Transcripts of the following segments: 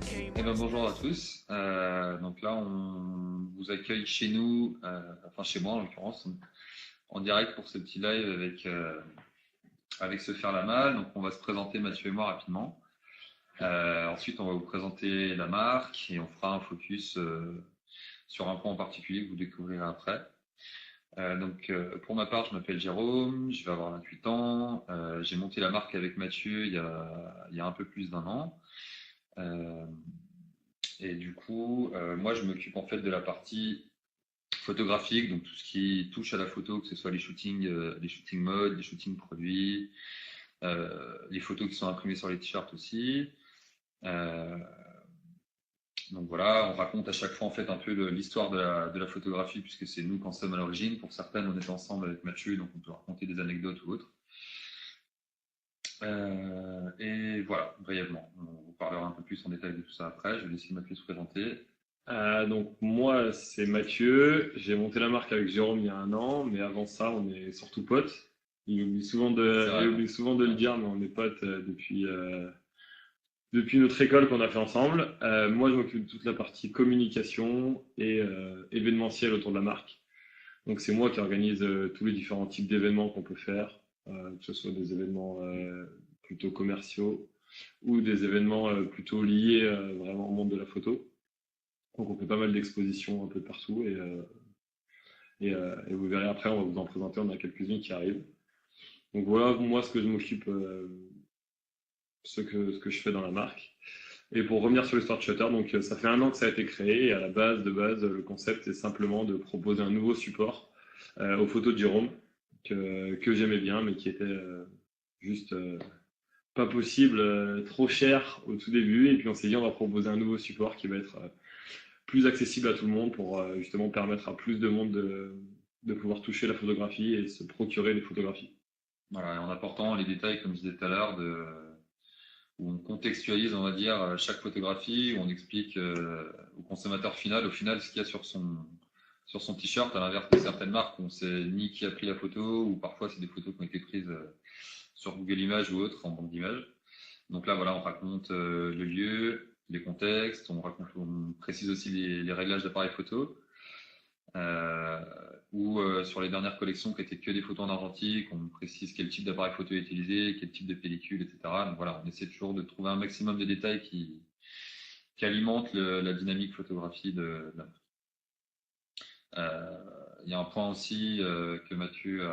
Eh ben, bonjour à tous. Donc là, on vous accueille chez nous, enfin chez moi en l'occurrence, en direct pour ce petit live avec Se Faire la Malle. Donc on va se présenter Mathieu et moi rapidement. Ensuite, on va vous présenter la marque et on fera un focus sur un point en particulier que vous découvrirez après. Pour ma part, je m'appelle Jérôme, je vais avoir 28 ans. J'ai monté la marque avec Mathieu il y a un peu plus d'un an. Euh, Et du coup, moi, je m'occupe en fait de la partie photographique, donc tout ce qui touche à la photo, que ce soit les shootings mode, les shootings produits, les photos qui sont imprimées sur les t-shirts aussi. Euh, donc voilà, on raconte à chaque fois en fait un peu l'histoire de la photographie, puisque c'est nous qu'en sommes à l'origine. Pour certaines, on est ensemble avec Mathieu, donc on peut raconter des anecdotes ou autres. Et voilà, brièvement, on vous parlera un peu plus en détail de tout ça après. Je vais laisser Mathieu se présenter. Donc moi c'est Mathieu, j'ai monté la marque avec Jérôme il y a un an, mais avant ça on est surtout potes. C'est Il vrai, oublie souvent de le ouais. dire, mais on est potes depuis notre école qu'on a fait ensemble. Moi je m'occupe de toute la partie communication et événementiel autour de la marque. Donc c'est moi qui organise tous les différents types d'événements qu'on peut faire, que ce soit des événements plutôt commerciaux ou des événements plutôt liés vraiment au monde de la photo. Donc on fait pas mal d'expositions un peu partout et vous verrez après, on va vous en présenter, on a quelques-unes qui arrivent. Donc voilà moi ce que je m'occupe, ce que je fais dans la marque. Et pour revenir sur l'histoire de Shutter, donc ça fait un an que ça a été créé et à la base, le concept est simplement de proposer un nouveau support aux photos de Jérôme que j'aimais bien mais qui était juste pas possible, trop cher au tout début. Et puis on s'est dit on va proposer un nouveau support qui va être plus accessible à tout le monde pour justement permettre à plus de monde de pouvoir toucher la photographie et se procurer des photographies. Voilà, et en apportant les détails, comme je disais tout à l'heure, où on contextualise, on va dire, chaque photographie, où on explique au consommateur final, au final, ce qu'il y a sur son t-shirt, à l'inverse de certaines marques, où on sait ni qui a pris la photo, ou parfois c'est des photos qui ont été prises sur Google Images ou autre, en banque d'images. Donc là, voilà, on raconte le lieu, les contextes, on précise aussi les réglages d'appareil photo. Euh, ou sur les dernières collections qui étaient que des photos en argentique, on précise quel type d'appareil photo est utilisé, quel type de pellicule, etc. Donc voilà, on essaie toujours de trouver un maximum de détails qui alimentent la dynamique photographie de la marque. Il y a un point aussi que Mathieu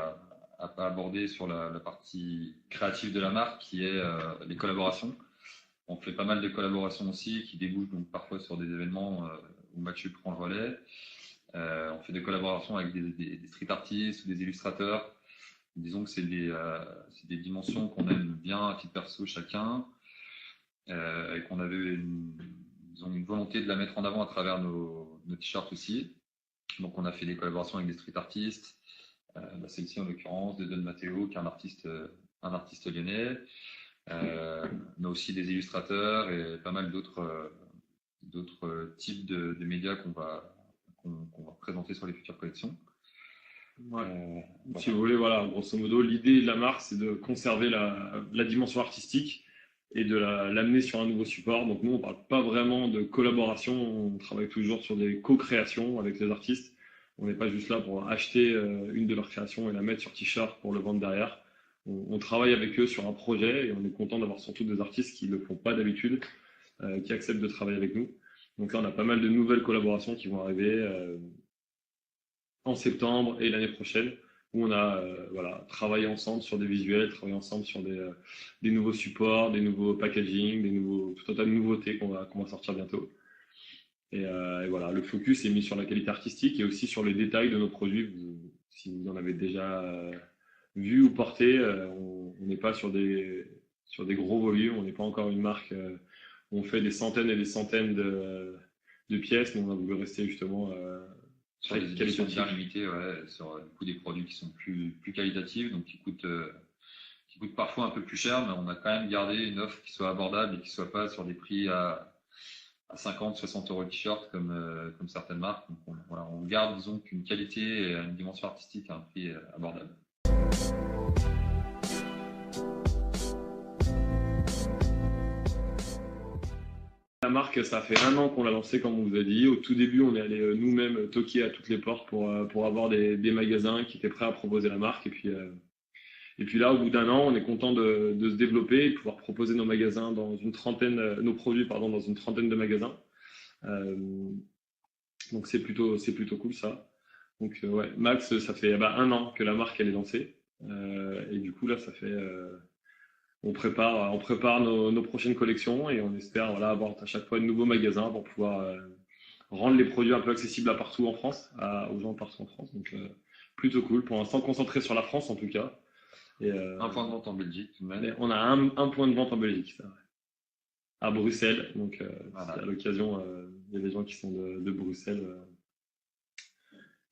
a pas abordé sur la partie créative de la marque, qui est les collaborations. On fait pas mal de collaborations aussi qui débouchent donc parfois sur des événements où Mathieu prend le relais. On fait des collaborations avec des street artistes ou des illustrateurs. Disons que c'est des dimensions qu'on aime bien à titre perso chacun et qu'on avait une volonté de la mettre en avant à travers nos t-shirts aussi. Donc on a fait des collaborations avec des street artistes. Celle-ci en l'occurrence de Don Matteo, qui est un artiste lyonnais. On a aussi des illustrateurs et pas mal d'autres types de médias qu'on va présenter sur les futures collections. Ouais. Voilà. Si vous voulez, voilà, grosso modo, l'idée de la marque, c'est de conserver la dimension artistique et de l'amener sur un nouveau support. Donc nous, on ne parle pas vraiment de collaboration, on travaille toujours sur des co-créations avec les artistes. On n'est pas juste là pour acheter une de leurs créations et la mettre sur t-shirt pour le vendre derrière. On travaille avec eux sur un projet et on est content d'avoir surtout des artistes qui ne le font pas d'habitude, qui acceptent de travailler avec nous. Donc là, on a pas mal de nouvelles collaborations qui vont arriver en septembre et l'année prochaine, où on a voilà, travaillé ensemble sur des visuels, travaillé ensemble sur des nouveaux supports, des nouveaux packaging, tout un tas de nouveautés qu'on va sortir bientôt. Et voilà, le focus est mis sur la qualité artistique et aussi sur les détails de nos produits. Si vous en avez déjà vu ou porté, on n'est pas sur des gros volumes, on n'est pas encore une marque où on fait des centaines et des centaines de pièces, mais on a voulu rester justement sur des éditions bien limitées, ouais, sur du coup, des produits qui sont plus qualitatifs, donc qui coûtent parfois un peu plus cher, mais on a quand même gardé une offre qui soit abordable et qui ne soit pas sur des prix à 50, 60 euros le t-shirt comme certaines marques. Donc voilà, on garde, disons, qu'une qualité et une dimension artistique à un prix abordable. La marque, ça fait 1 an qu'on l'a lancée, comme on vous a dit. Au tout début, on est allé nous-mêmes toquer à toutes les portes pour avoir des magasins qui étaient prêts à proposer la marque. Et puis là, au bout d'1 an, on est content de se développer et de pouvoir proposer nos magasins dans une trentaine, nos produits, pardon, dans une trentaine de magasins. Donc c'est plutôt cool ça. Donc ouais, Max, ça fait 1 an que la marque elle est lancée. Et du coup là, ça fait on prépare nos prochaines collections et on espère avoir à chaque fois de nouveaux magasins pour pouvoir rendre les produits un peu accessibles à partout en France, aux gens partout en France. Donc plutôt cool. Pour l'instant, concentré sur la France en tout cas. Et, un point de vente en Belgique, tout de même. On a un point de vente en Belgique, ça, à Bruxelles. Donc voilà. à l'occasion, il y a des gens qui sont de Bruxelles.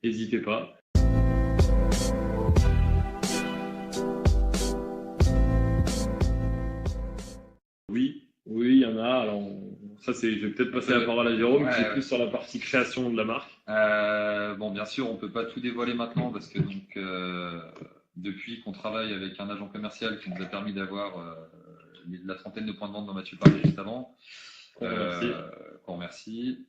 N'hésitez pas. Oui, il y en a. Alors, je vais peut-être passer la parole à Jérôme, qui est plus sur la partie création de la marque. Bon, bien sûr, on peut pas tout dévoiler maintenant parce que depuis qu'on travaille avec un agent commercial qui nous a permis d'avoir la trentaine de points de vente dont Mathieu parlait juste avant, qu'on remercie.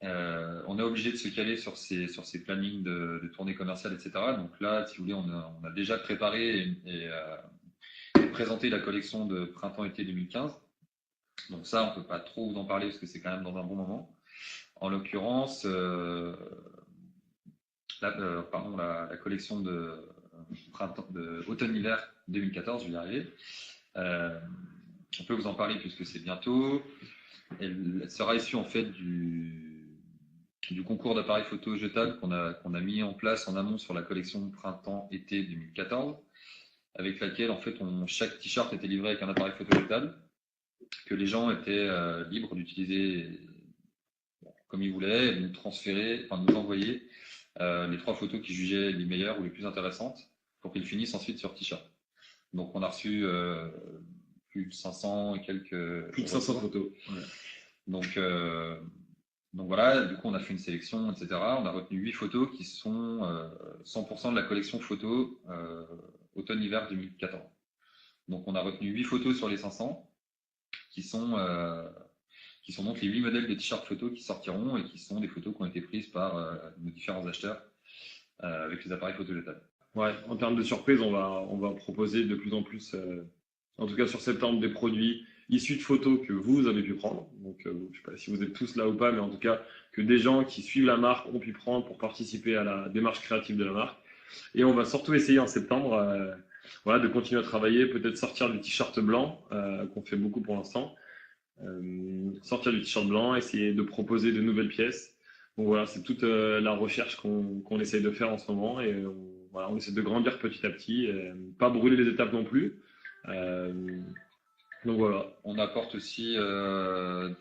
On est obligé de se caler sur ces plannings de tournées commerciales, etc. Donc là, si vous voulez, on a déjà préparé et présenté la collection de printemps-été 2015. Donc ça, on ne peut pas trop vous en parler parce que c'est quand même dans un bon moment. En l'occurrence, la collection de automne-hiver 2014, je vais y arriver. On peut vous en parler puisque c'est bientôt. Elle sera issue en fait du concours d'appareils photo jetables qu'on a mis en place en amont sur la collection printemps-été 2014, avec laquelle en fait chaque t-shirt était livré avec un appareil photo jetable que les gens étaient libres d'utiliser comme ils voulaient, et nous envoyer les 3 photos qu'ils jugeaient les meilleures ou les plus intéressantes pour qu'ils finissent ensuite sur t-shirt. Donc on a reçu plus de 500 et quelques... Plus de 500 photos. Ouais. Donc voilà, du coup on a fait une sélection, etc. On a retenu 8 photos qui sont 100% de la collection photo automne-hiver 2014. Donc on a retenu 8 photos sur les 500 qui sont donc les 8 modèles de t-shirts photos qui sortiront et qui sont des photos qui ont été prises par nos différents acheteurs avec les appareils photo jetables. Ouais, en termes de surprise, on va proposer de plus en plus, en tout cas sur septembre, des produits issus de photos que vous avez pu prendre. Donc, je ne sais pas si vous êtes tous là ou pas, mais en tout cas, que des gens qui suivent la marque ont pu prendre pour participer à la démarche créative de la marque. Et on va surtout essayer en septembre de continuer à travailler, peut-être sortir du t-shirt blanc, qu'on fait beaucoup pour l'instant. Sortir du t-shirt blanc, essayer de proposer de nouvelles pièces. Donc voilà, c'est toute la recherche qu'on essaye de faire en ce moment. Et on essaie de grandir petit à petit, pas brûler les étapes non plus. Donc voilà. On apporte aussi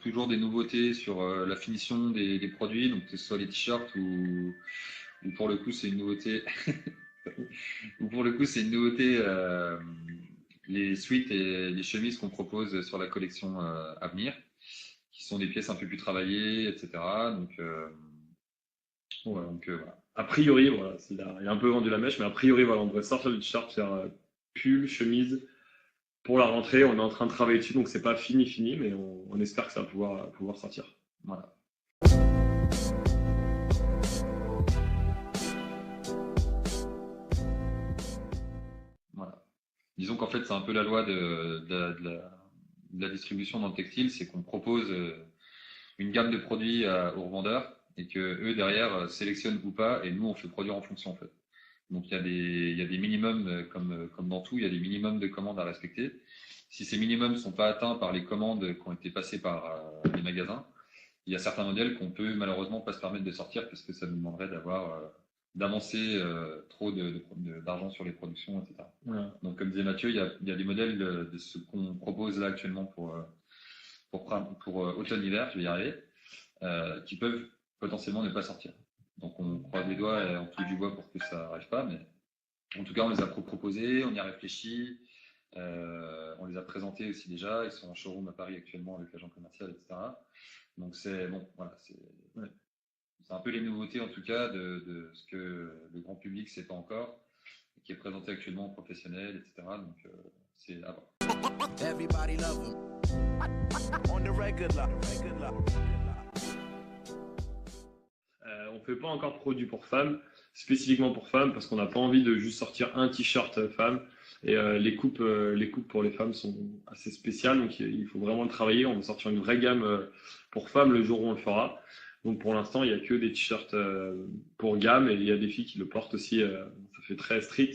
toujours des nouveautés sur la finition des produits, donc que ce soit les t-shirts ou pour le coup c'est une nouveauté. Les suites et les chemises qu'on propose sur la collection à venir, qui sont des pièces un peu plus travaillées, etc. Donc voilà. A priori, voilà, il a un peu vendu la mèche, mais a priori, voilà, on devrait sortir du t-shirt, faire pull, chemise pour la rentrée. On est en train de travailler dessus, donc c'est pas fini, mais on espère que ça va pouvoir sortir. Voilà. Voilà. Disons qu'en fait, c'est un peu la loi de la distribution dans le textile, c'est qu'on propose une gamme de produits aux revendeurs et que eux derrière sélectionnent ou pas, et nous on fait produire en fonction en fait. Donc il y a des minimums comme dans tout, il y a des minimums de commandes à respecter. Si ces minimums ne sont pas atteints par les commandes qui ont été passées par les magasins, il y a certains modèles qu'on peut malheureusement pas se permettre de sortir parce que ça nous demanderait d'avancer trop d'argent sur les productions, etc. Ouais. Donc comme disait Mathieu, il y a des modèles de ce qu'on propose là actuellement pour automne-hiver, je vais y arriver, qui peuvent potentiellement ne pas sortir. Donc on croise les doigts et on touche du bois pour que ça n'arrive pas, mais en tout cas on les a proposés, on y a réfléchi, on les a présentés aussi déjà, ils sont en showroom à Paris actuellement avec l'agent commercial, etc. Donc c'est bon, voilà, c'est un peu les nouveautés en tout cas de ce que le grand public ne sait pas encore, et qui est présenté actuellement aux professionnels, etc. Donc c'est à voir. On fait pas encore de produits pour femmes, spécifiquement pour femmes, parce qu'on n'a pas envie de juste sortir un t-shirt femme. Et les coupes pour les femmes sont assez spéciales, donc il faut vraiment le travailler. On va sortir une vraie gamme pour femmes le jour où on le fera. Donc pour l'instant, il n'y a que des t-shirts pour gamme, et il y a des filles qui le portent aussi. Ça fait très street,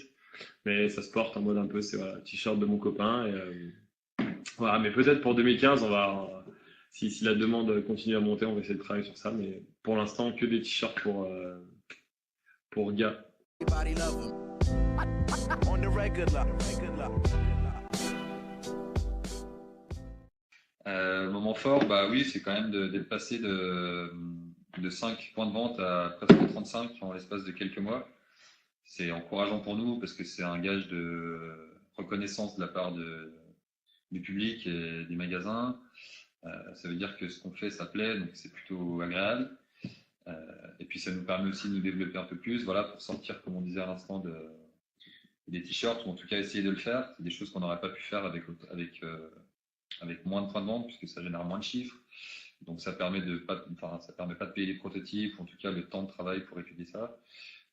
mais ça se porte en mode un peu, c'est voilà, t-shirt de mon copain. Et, voilà, mais peut-être pour 2015, si la demande continue à monter, on va essayer de travailler sur ça. Mais pour l'instant, que des t-shirts pour gars. Moment fort, bah oui, c'est quand même d'être passé de 5 points de vente à presque 35 en l'espace de quelques mois. C'est encourageant pour nous parce que c'est un gage de reconnaissance de la part du public et des magasins. Ça veut dire que ce qu'on fait, ça plaît, donc c'est plutôt agréable. Et puis ça nous permet aussi de nous développer un peu plus, voilà, pour sortir, comme on disait à l'instant, des t-shirts, ou en tout cas essayer de le faire. C'est des choses qu'on n'aurait pas pu faire avec moins de points de vente, puisque ça génère moins de chiffres. Donc ça permet ça permet pas de payer les prototypes, ou en tout cas le temps de travail pour étudier ça.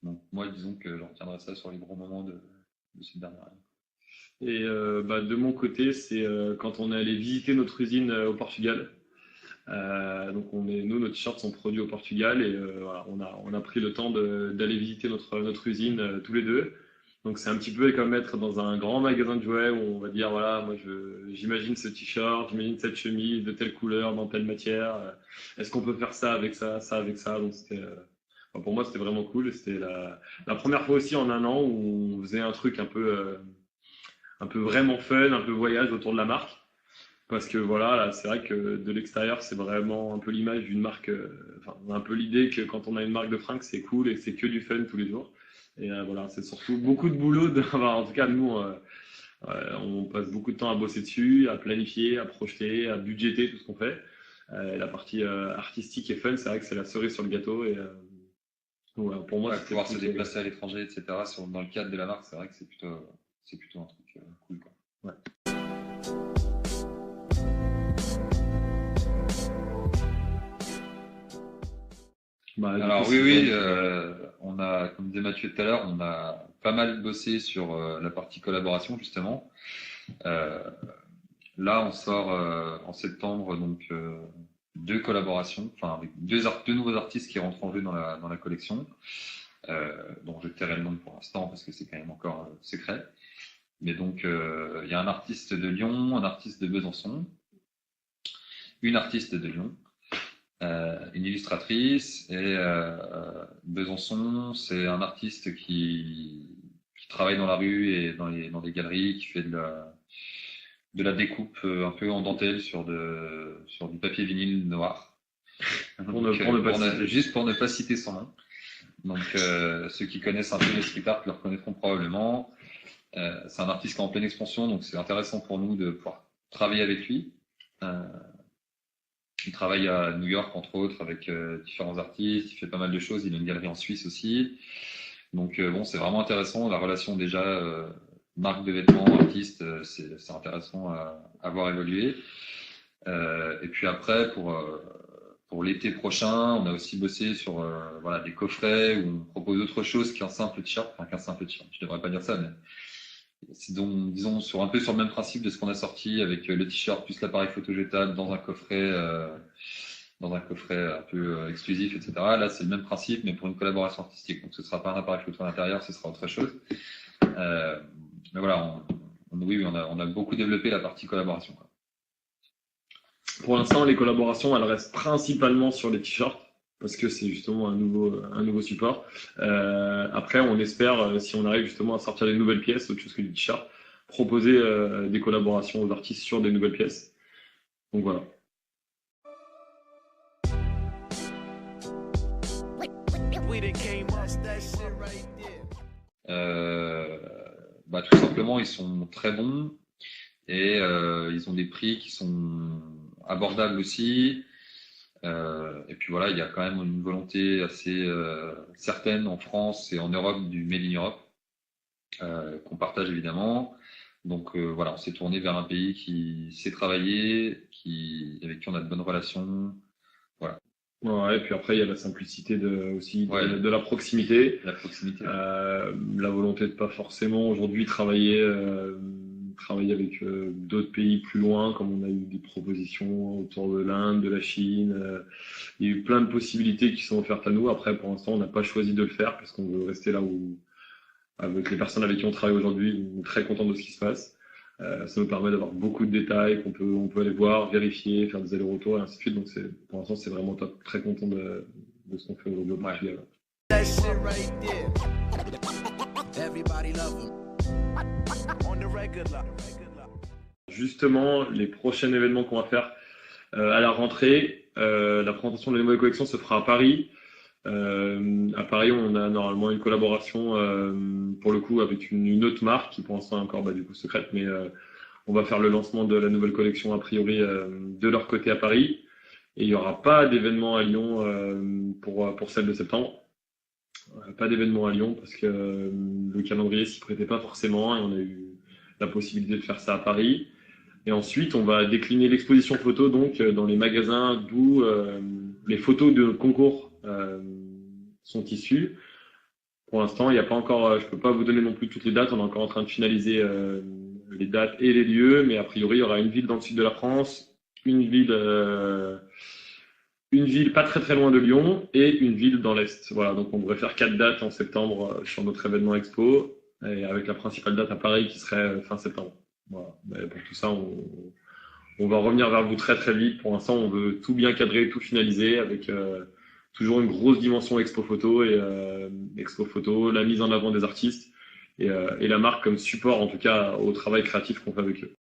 Donc moi, disons que je retiendrai ça sur les gros moments de cette dernière année. Et de mon côté, c'est quand on est allé visiter notre usine au Portugal. Donc nos t-shirts sont produits au Portugal, et voilà, on a pris le temps d'aller visiter notre usine tous les deux. Donc c'est un petit peu comme être dans un grand magasin de jouets où on va dire voilà, moi j'imagine ce t-shirt, j'imagine cette chemise de telle couleur, dans telle matière. Est-ce qu'on peut faire ça avec ça avec ça? Donc pour moi c'était vraiment cool. C'était la première fois aussi en un an où on faisait un truc un peu vraiment fun, un peu voyage autour de la marque. Parce que voilà, là, c'est vrai que de l'extérieur, c'est vraiment un peu l'image d'une marque. On a un peu l'idée que quand on a une marque de fringues, c'est cool et c'est que du fun tous les jours. Et voilà, c'est surtout beaucoup de boulot. En tout cas, nous, on passe beaucoup de temps à bosser dessus, à planifier, à projeter, à budgéter tout ce qu'on fait. La partie artistique et fun, c'est vrai que c'est la cerise sur le gâteau. Et voilà, pour moi, pouvoir se déplacer à l'étranger, etc. Dans le cadre de la marque, c'est vrai que c'est plutôt un truc cool, quoi. Ouais. Alors oui, on a, comme disait Mathieu tout à l'heure, on a pas mal bossé sur la partie collaboration justement. Là, on sort en septembre donc 2 collaborations, enfin avec deux nouveaux artistes qui rentrent en jeu dans la collection, dont je tairai le nom pour l'instant parce que c'est quand même encore secret. Mais donc il y a un artiste de Lyon, un artiste de Besançon, une artiste de Lyon. Une illustratrice, et Besançon, c'est un artiste qui travaille dans la rue et dans des galeries, qui fait de la découpe un peu en dentelle sur du papier vinyle noir. Juste pour ne pas citer son nom. Donc ceux qui connaissent un peu les street art le reconnaîtront probablement. C'est un artiste qui est en pleine expansion, donc c'est intéressant pour nous de pouvoir travailler avec lui. Il travaille à New York, entre autres, avec différents artistes. Il fait pas mal de choses. Il a une galerie en Suisse aussi. Donc, c'est vraiment intéressant. La relation, déjà, marque de vêtements, artiste, c'est intéressant à voir évoluer. Et puis après, pour l'été prochain, on a aussi bossé sur des coffrets où on propose autre chose qu'un simple t-shirt. Enfin, qu'un simple t-shirt. Je devrais pas dire ça, mais c'est donc, disons, sur le même principe de ce qu'on a sorti avec le t-shirt plus l'appareil photo jetable dans un coffret un peu exclusif, etc. Là, c'est le même principe, mais pour une collaboration artistique. Donc, ce ne sera pas un appareil photo à l'intérieur, ce sera autre chose. Mais voilà, on a beaucoup développé la partie collaboration, quoi. Pour l'instant, les collaborations, elles restent principalement sur les t-shirts, parce que c'est justement un nouveau support. Après, on espère, si on arrive justement à sortir des nouvelles pièces, autre chose que du t-shirt, proposer des collaborations aux artistes sur des nouvelles pièces. Donc voilà. Tout simplement, ils sont très bons et ils ont des prix qui sont abordables aussi. Et puis voilà, il y a quand même une volonté assez certaine en France et en Europe du Made in Europe qu'on partage évidemment. Donc voilà, on s'est tourné vers un pays qui sait travailler, avec qui on a de bonnes relations. Voilà. Ouais, et puis après, il y a la simplicité aussi Ouais. de la proximité. La proximité. La volonté de pas forcément aujourd'hui travailler avec d'autres pays plus loin, comme on a eu des propositions autour de l'Inde, de la Chine. Il y a eu plein de possibilités qui sont offertes à nous. Après, pour l'instant, on n'a pas choisi de le faire parce qu'on veut rester là où, avec les personnes avec qui on travaille aujourd'hui, on est très content de ce qui se passe. Ça nous permet d'avoir beaucoup de détails on peut aller voir, vérifier, faire des allers-retours et ainsi de suite. Donc pour l'instant, c'est vraiment top. Très content de ce qu'on fait aujourd'hui au Portugal. That shit right there. Everybody love him. On the regular. Justement, les prochains événements qu'on va faire à la rentrée, la présentation de la nouvelle collection se fera à Paris. À Paris, on a normalement une collaboration pour le coup avec une autre marque qui pour l'instant est encore du coup secrète, mais on va faire le lancement de la nouvelle collection a priori de leur côté à Paris. Et il n'y aura pas d'événement à Lyon pour celle de septembre. Pas d'événement à Lyon parce que le calendrier s'y prêtait pas forcément et on a eu la possibilité de faire ça à Paris. Et ensuite, on va décliner l'exposition photo donc dans les magasins d'où les photos de concours sont issues. Pour l'instant, il n'y a pas encore, je peux pas vous donner non plus toutes les dates. On est encore en train de finaliser les dates et les lieux, mais a priori, il y aura une ville dans le sud de la France, une ville pas très très loin de Lyon et une ville dans l'Est. Voilà, donc on devrait faire 4 dates en septembre sur notre événement expo, et avec la principale date à Paris qui serait fin septembre. Voilà. Mais pour tout ça, on va revenir vers vous très très vite. Pour l'instant, on veut tout bien cadrer, tout finaliser avec toujours une grosse dimension expo photo la mise en avant des artistes et la marque comme support en tout cas au travail créatif qu'on fait avec eux.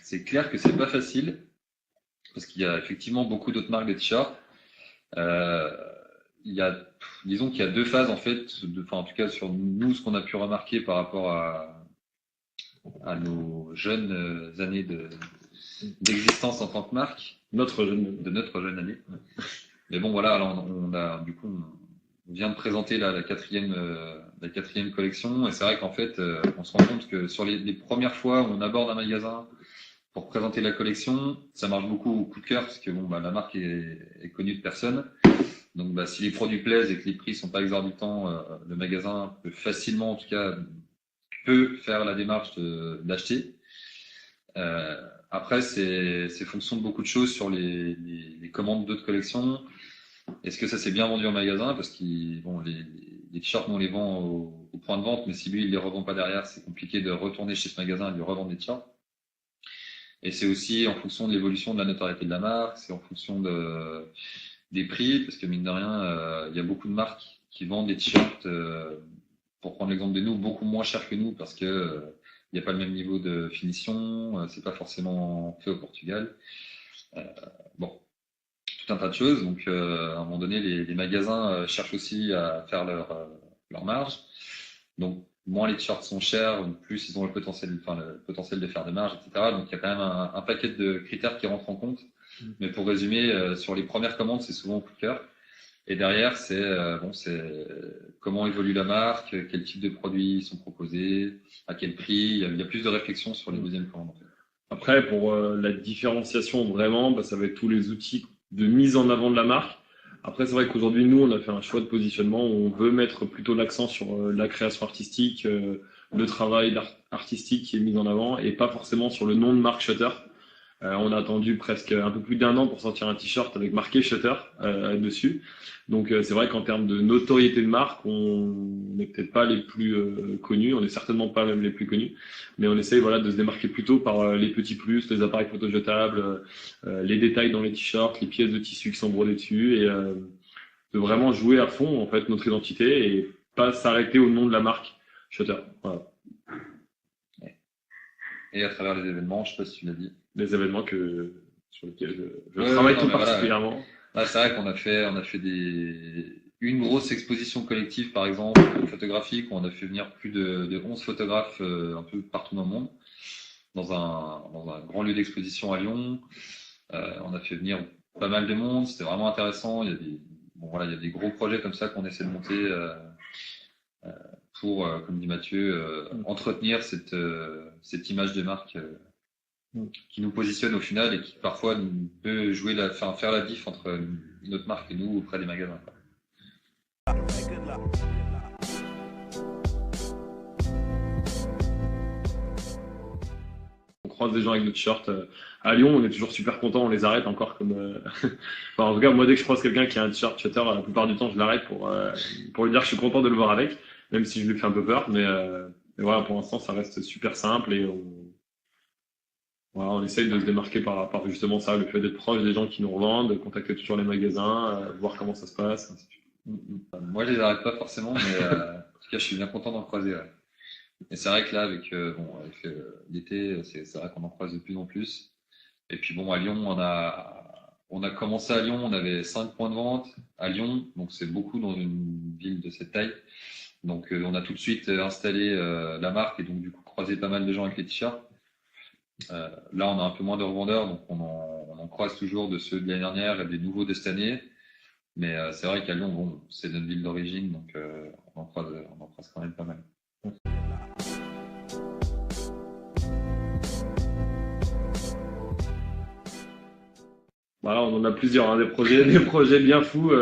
C'est clair que c'est pas facile parce qu'il y a effectivement beaucoup d'autres marques de t-shirts. Disons qu'il y a deux phases en fait, en tout cas sur nous, ce qu'on a pu remarquer par rapport à nos jeunes années d'existence en tant que marque, de notre jeune année. Mais bon voilà, alors on vient de présenter la quatrième collection et c'est vrai qu'en fait on se rend compte que sur les premières fois où on aborde un magasin pour présenter la collection, ça marche beaucoup au coup de cœur parce que la marque est connue de personne. Donc si les produits plaisent et que les prix sont pas exorbitants, le magasin peut facilement, en tout cas, peut faire la démarche d'acheter. Après, c'est fonction de beaucoup de choses sur les commandes d'autres collections. Est-ce que ça s'est bien vendu en magasin? Parce que les t-shirts, on les vend au point de vente, mais si lui, il les revend pas derrière, c'est compliqué de retourner chez ce magasin et de lui revendre des t-shirts. Et c'est aussi en fonction de l'évolution de la notoriété de la marque, c'est en fonction des prix, parce que mine de rien, il y a beaucoup de marques qui vendent des t-shirts, pour prendre l'exemple de nous, beaucoup moins cher que nous, parce que il n'y a pas le même niveau de finition, c'est pas forcément fait au Portugal. Tout un tas de choses. Donc, à un moment donné, les magasins cherchent aussi à faire leur marge. Donc, moins les t-shirts sont chers, plus ils ont le potentiel de faire des marges, etc. Donc, il y a quand même un paquet de critères qui rentrent en compte. Mais pour résumer, sur les premières commandes, c'est souvent au coup de cœur. Et derrière, c'est comment évolue la marque, quel type de produits sont proposés, à quel prix. Il y a plus de réflexion sur les deuxièmes commandes. En fait. Après, pour la différenciation, vraiment, ça va être tous les outils de mise en avant de la marque. Après, c'est vrai qu'aujourd'hui, nous, on a fait un choix de positionnement où on veut mettre plutôt l'accent sur la création artistique, le travail artistique qui est mis en avant et pas forcément sur le nom de marque Shutter. On a attendu presque un peu plus d'1 an pour sortir un t-shirt avec marqué Shutter dessus. Donc c'est vrai qu'en termes de notoriété de marque, on n'est peut-être pas les plus connus, on n'est certainement pas même les plus connus, mais on essaye de se démarquer plutôt par les petits plus, les appareils photojetables, les détails dans les t-shirts, les pièces de tissu qui sont brodées dessus et de vraiment jouer à fond en fait notre identité et pas s'arrêter au nom de la marque Shutter. Voilà. Et à travers les événements, je sais pas si tu l'as dit. Les événements sur lesquels je travaille tout particulièrement. Voilà. C'est vrai qu'on a fait une grosse exposition collective, par exemple, photographique, où on a fait venir plus de 11 photographes un peu partout dans le monde, dans un grand lieu d'exposition à Lyon. On a fait venir pas mal de monde, c'était vraiment intéressant. Il y a bon, voilà, il y a des gros projets comme ça qu'on essaie de monter pour, comme dit Mathieu, entretenir cette image de marque qui nous positionne au final et qui parfois peut jouer faire la diff entre notre marque et nous auprès des magasins. Regular. On croise des gens avec nos t-shirts. À Lyon, on est toujours super contents, on les arrête encore comme. Enfin, en tout cas, moi, dès que je croise quelqu'un qui a un t-shirt Shutter, la plupart du temps, je l'arrête pour lui dire que je suis content de le voir avec, même si je lui fais un peu peur. Mais voilà, pour l'instant, ça reste super simple et voilà, on essaye de se démarquer par justement ça, le fait d'être proche des gens qui nous revendent, de contacter toujours les magasins, voir comment ça se passe. Ainsi de suite. Moi, je les arrête pas forcément, mais en tout cas, je suis bien content d'en croiser. Ouais. Et c'est vrai que là, avec l'été, c'est vrai qu'on en croise de plus en plus. Et puis bon, à Lyon, on a commencé à Lyon, on avait 5 points de vente à Lyon, donc c'est beaucoup dans une ville de cette taille. Donc on a tout de suite installé la marque et donc du coup croisé pas mal de gens avec les t-shirts. Là, on a un peu moins de revendeurs, donc on en croise toujours de ceux de l'année dernière et des nouveaux de cette année. Mais c'est vrai qu'à Lyon, bon, c'est notre ville d'origine, donc on en croise quand même pas mal. Voilà, on en a plusieurs, hein, des projets bien fous,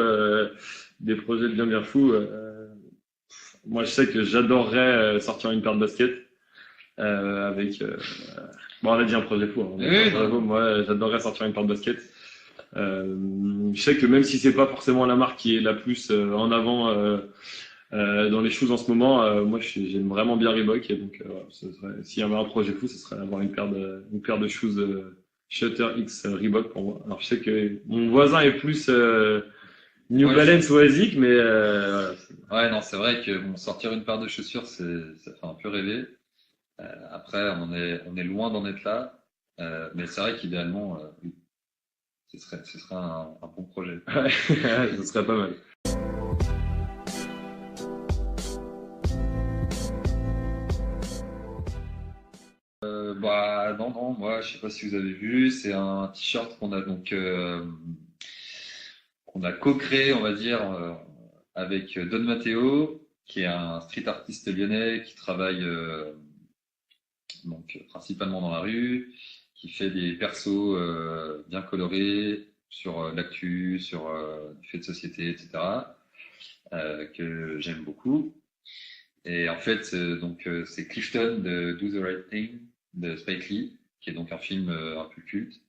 des projets bien fous. Moi, je sais que j'adorerais sortir une paire de baskets avec. Bon, on a dit un projet fou. Hein, Oui, moi, j'adorerais sortir une paire de baskets. Je sais que même si c'est pas forcément la marque qui est la plus en avant dans les shoes en ce moment, moi, j'aime vraiment bien Reebok. Et donc, s'il y avait un projet fou, ce serait avoir une paire de shoes. Shutter X Reebok pour moi. Alors je sais que mon voisin est plus New Balance ou ASIC, mais voilà. Ouais, non, c'est vrai que bon, sortir une paire de chaussures, ça fait un peu rêver. Après, on est loin d'en être là, mais c'est vrai qu'idéalement, oui, ce serait un bon projet. Ouais, ce serait pas mal. Non, moi, je sais pas si vous avez vu, c'est un t-shirt qu'on a donc qu'on a co-créé, on va dire, avec Don Matteo, qui est un street artiste lyonnais qui travaille donc principalement dans la rue, qui fait des persos bien colorés sur l'actu, sur du fait de société, etc. Que j'aime beaucoup. Et en fait, c'est Clifton de Do the Right Thing de Spike Lee, qui est donc un film un peu culte,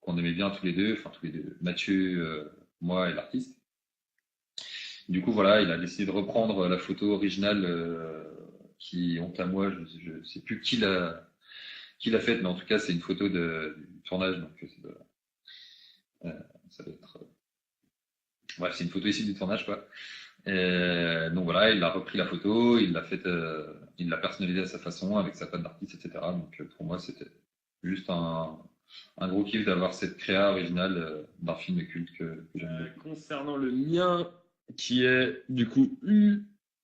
qu'on aimait bien tous les deux, Mathieu, moi et l'artiste. Du coup, voilà, il a décidé de reprendre la photo originale qui, honte à moi, je sais plus qui l'a faite, mais en tout cas, c'est une photo du tournage, donc ça doit être... Bref, c'est une photo issue du tournage, quoi. Donc voilà, il a repris la photo, il l'a personnalisée à sa façon, avec sa patte d'artiste, etc. Donc pour moi, c'était juste un gros kiff d'avoir cette créa originale d'un film culte que j'aime beaucoup. Concernant le mien, qui est du coup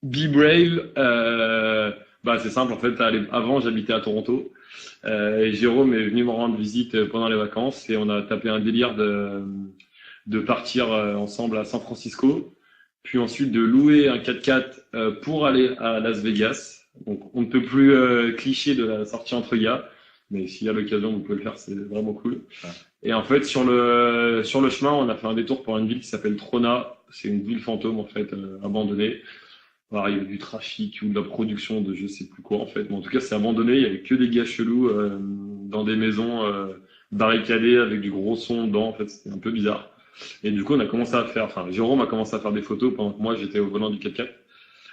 B-Brave, c'est simple, en fait, avant j'habitais à Toronto, et Jérôme est venu me rendre visite pendant les vacances, et on a tapé un délire de partir ensemble à San Francisco, puis ensuite de louer un 4x4 pour aller à Las Vegas. Donc on ne peut plus cliché de la sortie entre gars, mais s'il y a l'occasion, vous pouvez le faire, c'est vraiment cool. Ouais. Et en fait, sur le chemin, on a fait un détour pour une ville qui s'appelle Trona. C'est une ville fantôme, en fait, abandonnée. Alors, il y avait du trafic ou de la production de je sais plus quoi, en fait. Mais en tout cas, c'est abandonné. Il y avait que des gars chelous dans des maisons barricadées avec du gros son dedans. En fait, c'était un peu bizarre. Et du coup, Jérôme a commencé à faire des photos pendant que moi, j'étais au volant du 4x4.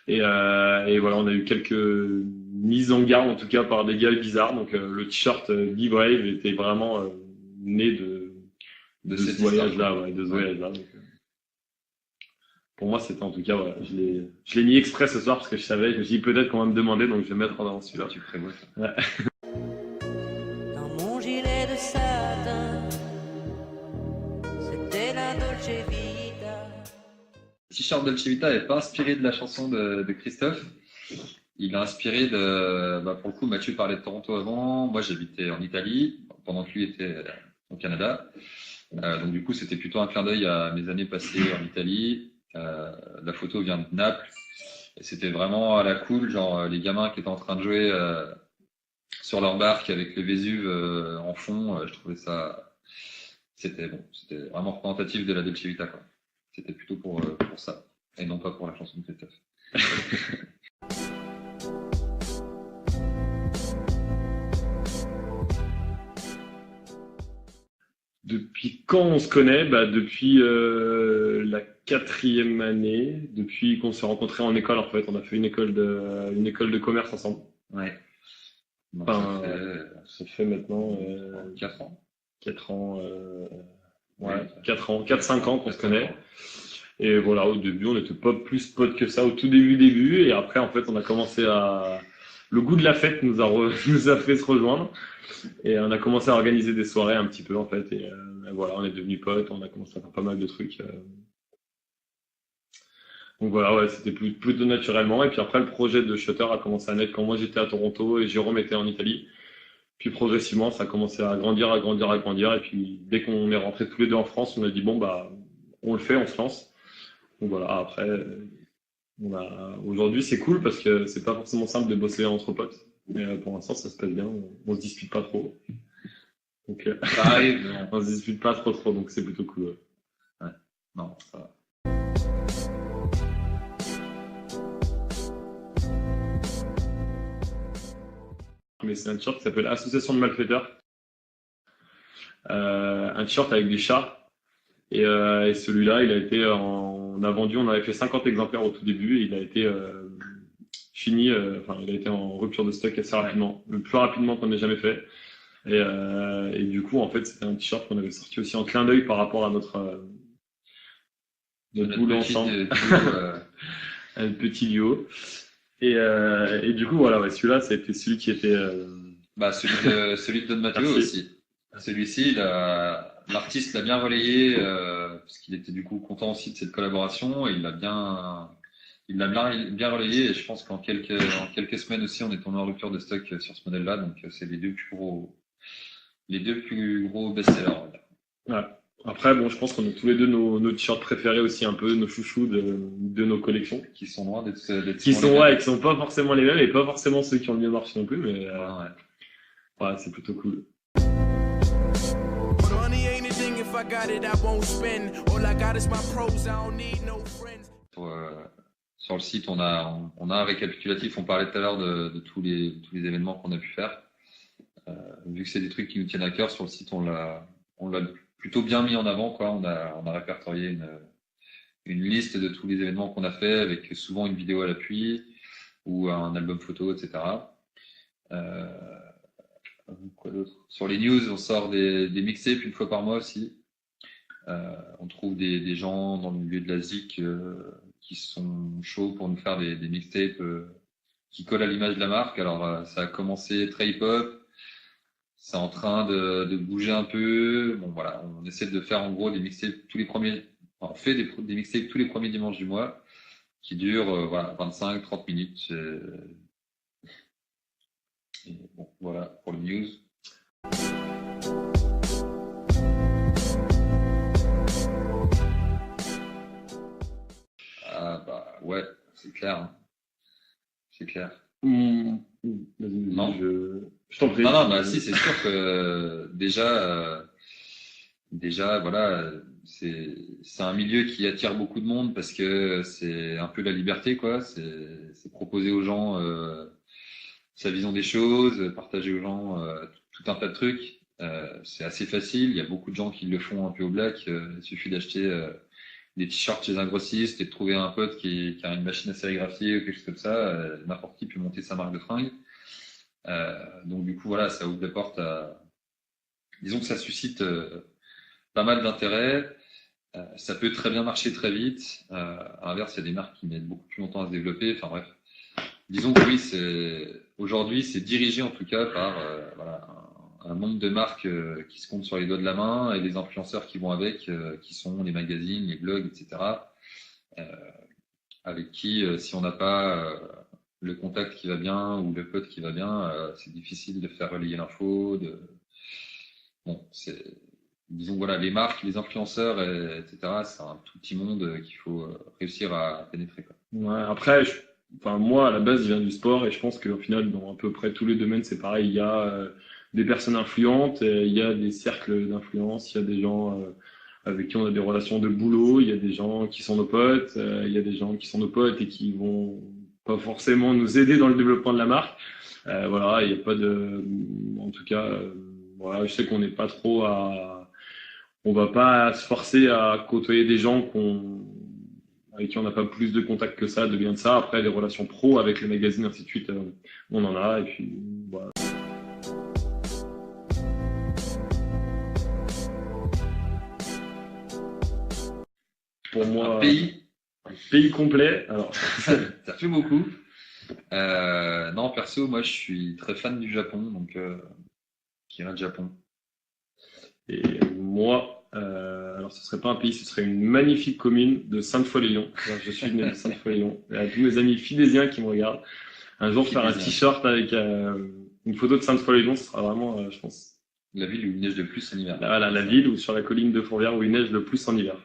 Et voilà, on a eu quelques mises en garde, en tout cas, par des gars bizarres. Donc, le t-shirt Be Brave était vraiment né de ce voyage-là, ouais, de ce voyage-là. Donc, pour moi, c'était en tout cas, voilà, je l'ai mis exprès ce soir parce que je me suis dit peut-être qu'on va me demander, donc je vais mettre en avant celui-là. Tu prévois ça. Ouais. Dans mon gilet de satin, c'était la Dolce Vita. Le t-shirt Dolce Vita n'est pas inspiré de la chanson de Christophe. Il a inspiré pour le coup, Mathieu parlait de Toronto avant. Moi, j'habitais en Italie pendant que lui était au Canada. Donc du coup, c'était plutôt un clin d'œil à mes années passées en Italie. La photo vient de Naples. Et c'était vraiment à la cool, genre les gamins qui étaient en train de jouer sur leur barque avec le Vésuve en fond. Je trouvais ça, c'était bon, c'était vraiment représentatif de la Dolce Vita, quoi. C'était plutôt pour ça, et non pas pour la chanson de Christophe. Depuis quand on se connaît? Depuis la 4e année, depuis qu'on s'est rencontrés en école en fait. On a fait une école de commerce ensemble. Ouais. Donc, Enfin, ça ça fait maintenant fait 4 ans. 4 ans, ouais, Ouais. 4 ans, 4-5 ans qu'on se connaît. Et voilà, au début, on n'était pas plus potes que ça au tout début. Et après, en fait, on a commencé à... Le goût de la fête nous a fait se rejoindre. Et on a commencé à organiser des soirées un petit peu, en fait. Et voilà, on est devenus potes, on a commencé à faire pas mal de trucs. Donc voilà, ouais, c'était plutôt naturellement. Et puis après, le projet de Shutter a commencé à naître quand moi j'étais à Toronto et Jérôme était en Italie. Puis progressivement, ça a commencé à grandir, à grandir, à grandir. Et puis dès qu'on est rentrés tous les deux en France, on a dit bon, bah, on le fait, on se lance. Donc voilà, après, aujourd'hui, c'est cool parce que c'est pas forcément simple de bosser entre potes. Mais pour l'instant, ça se passe bien, on se dispute pas trop. Donc, Ça arrive, mais on se dispute pas trop, donc c'est plutôt cool. ouais. Non, ça va. Mais c'est un t-shirt qui s'appelle Association de malfaiteurs. Un t-shirt avec des chats. Et celui-là, on a vendu, on avait fait 50 exemplaires au tout début et il a été fini, il a été en rupture de stock assez rapidement, le plus rapidement qu'on ait jamais fait. Et du coup, en fait, c'était un t-shirt qu'on avait sorti aussi en clin d'œil par rapport à notre boulot ensemble, un petit duo. Et du coup, voilà, ouais, celui-là, c'était celui qui était. Celui de Don Matteo Merci. aussi. Celui-ci, l'artiste l'a bien relayé parce qu'il était du coup content aussi de cette collaboration et il l'a bien relayé. Et je pense qu'en quelques semaines aussi, on est tombé en rupture de stock sur ce modèle-là. Donc, c'est les deux plus gros best-sellers. On va dire. Ouais. Après, bon, je pense qu'on a tous les deux nos t-shirts préférés aussi, un peu nos chouchous de nos collections. Qui sont loin d'être Qui souvent sont, les ouais, mêmes. qui sont pas forcément les mêmes et pas forcément ceux qui ont le mieux marché non plus, mais Ouais. ouais, c'est plutôt cool. But money ain't a thing if I got it, I won't spend. All I got is my pros, I don't need no friends. Sur le site, on a un récapitulatif. On parlait tout à l'heure de tous les événements qu'on a pu faire. Vu que c'est des trucs qui nous tiennent à cœur, sur le site, on l'a plutôt bien mis en avant, quoi. On a répertorié une liste de tous les événements qu'on a fait, avec souvent une vidéo à l'appui ou un album photo, etc. Quoi d'autre? Sur les news, on sort des mixtapes une fois par mois aussi. On trouve des gens dans le milieu de la zik qui sont chauds pour nous faire des mixtapes qui collent à l'image de la marque. Alors, ça a commencé très hip-hop. C'est en train de bouger un peu. Bon, voilà, on essaie de faire en gros des mixtapes tous les premiers. Enfin, on fait des mixtapes tous les premiers dimanches du mois qui durent 25-30 minutes. Et bon, voilà pour les news. Ah bah ouais, c'est clair. Hein. C'est clair. Vas-y, Non. je t'en prie. Non, bah si, c'est sûr que déjà, voilà, c'est un milieu qui attire beaucoup de monde parce que c'est un peu la liberté, quoi. C'est proposer aux gens sa vision des choses, partager aux gens tout un tas de trucs. C'est assez facile. Il y a beaucoup de gens qui le font un peu au black. Il suffit d'acheter des t-shirts chez un grossiste et de trouver un pote qui a une machine à sérigraphier ou quelque chose comme ça. N'importe qui peut monter sa marque de fringues. Donc du coup, voilà, ça ouvre des portes à... Disons que ça suscite pas mal d'intérêt. Ça peut très bien marcher très vite. À l'inverse, il y a des marques qui mettent beaucoup plus longtemps à se développer. Enfin bref. Disons que oui, aujourd'hui, c'est dirigé en tout cas par un nombre de marques qui se comptent sur les doigts de la main et les influenceurs qui vont avec, qui sont les magazines, les blogs, etc. Avec qui, si on n'a pas le contact qui va bien ou le pote qui va bien, c'est difficile de faire relayer l'info. Bon, disons, voilà, les marques, les influenceurs, etc., c'est un tout petit monde qu'il faut réussir à pénétrer, quoi. Ouais, après, enfin, moi, à la base, je viens du sport et je pense qu'au final, dans à peu près tous les domaines, c'est pareil. Il y a des personnes influentes, il y a des cercles d'influence, il y a des gens avec qui on a des relations de boulot, il y a des gens qui sont nos potes, il y a des gens qui sont nos potes et qui vont pas forcément nous aider dans le développement de la marque. Voilà, il n'y a pas de... En tout cas, voilà, je sais qu'on n'est pas trop à... On va pas se forcer à côtoyer des gens avec qui on n'a pas plus de contact que ça, de bien de ça. Après, des relations pro avec les magazines, ainsi de suite, on en a. Et puis, voilà. Pour moi, un pays complet. Alors, ça fait beaucoup. Non, perso, moi, je suis très fan du Japon, donc qui vient de Japon. Et moi, alors ce serait pas un pays, ce serait une magnifique commune de Sainte-Foy-les-Lyons. Je suis né de Sainte-Foy-les-Lyons. Et à tous mes amis fidésiens qui me regardent, un jour faire un t-shirt avec une photo de Sainte-Foy-les-Lyons, ce sera vraiment, je pense, la ville où il neige le plus en hiver. Voilà, la ville où sur la colline de Fourvière où il neige le plus en hiver.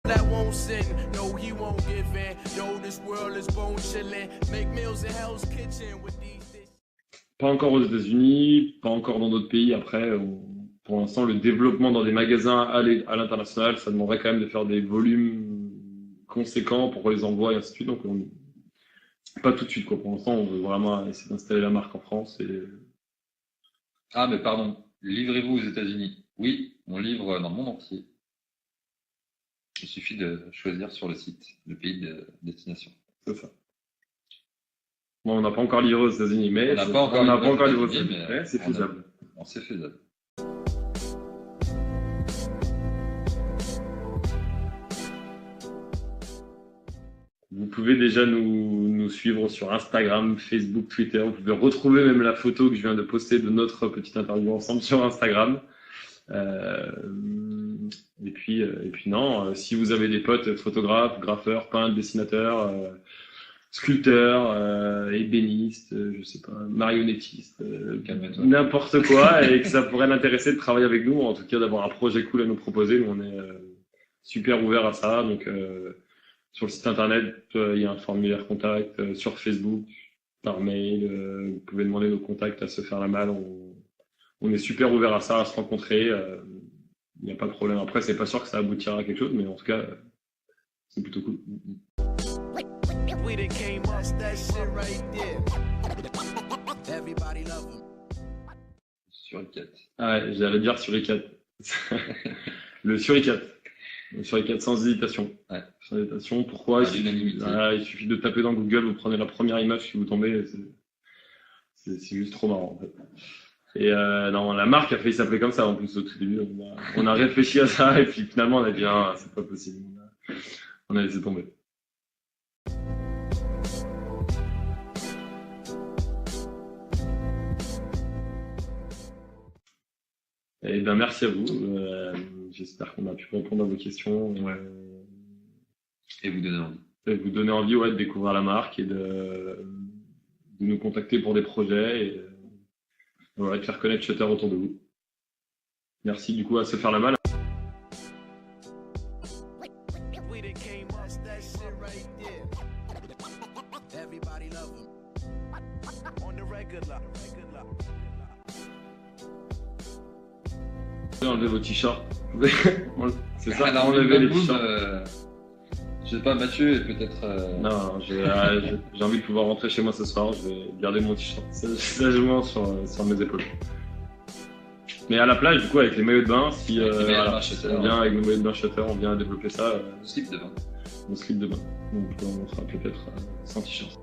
That won't sin, no, he won't give in. Yo, this world is bone chillin'. Make meals in Hell's Kitchen with these dishes. Pas encore aux États-Unis, pas encore dans d'autres pays. Après, pour l'instant, le développement dans des magasins à l'international, ça demanderait quand même de faire des volumes conséquents pour les envois et ainsi de suite. Donc, pas tout de suite, quoi. Pour l'instant, on veut vraiment essayer d'installer la marque en France. Ah, mais pardon, livrez-vous aux États-Unis? Oui, on livre dans le monde entier. Il suffit de choisir sur le site le pays de destination. C'est ça. Bon, on n'a pas encore livré aux États-Unis, mais on n'a pas encore livré aux États-Unis, mais c'est faisable. C'est faisable. Vous pouvez déjà nous suivre sur Instagram, Facebook, Twitter. Vous pouvez retrouver même la photo que je viens de poster de notre petite interview ensemble sur Instagram. Et puis non, si vous avez des potes photographes, graffeurs, peintres, dessinateurs, sculpteurs, ébénistes, je sais pas, marionnettistes, n'importe quoi, et que ça pourrait l'intéresser de travailler avec nous, en tout cas d'avoir un projet cool à nous proposer, nous on est super ouvert à ça. Donc sur le site internet, il y a un formulaire contact, sur Facebook, par mail, vous pouvez demander nos contacts à Se Faire la Malle. On est super ouvert à ça, à se rencontrer. Il n'y a pas de problème. Après, c'est pas sûr que ça aboutira à quelque chose, mais en tout cas, c'est plutôt cool. Suricate. Ah ouais, j'allais dire Suricate. Le Suricate. Le Suricate sans hésitation. Ouais. Sans hésitation. Pourquoi? Il suffit de taper dans Google, vous prenez la première image qui vous tombez. C'est juste trop marrant, en fait. Et non, la marque a failli s'appeler comme ça en plus au tout début. On a réfléchi à ça et puis finalement on a dit ah, c'est pas possible. On a laissé tomber. Et bien merci à vous. J'espère qu'on a pu répondre à vos questions. Et vous donner envie. Et vous donner envie de découvrir la marque et de nous contacter pour des projets. Et, de faire connaître Shutter autour de vous. Merci du coup à Se Faire la Malle. Enlevez vos t-shirts. C'est ça, alors, enlevez les t-shirts. Je sais pas, Mathieu est peut-être. Non, j'ai envie de pouvoir rentrer chez moi ce soir. Je vais garder mon t-shirt sagement sur mes épaules. Mais à la plage, du coup, avec les maillots de bain, si on vient avec nos maillots de bain Shutter, on vient développer ça. Slip de bain. Mon slip de bain. Donc on sera peut-être sans t-shirt.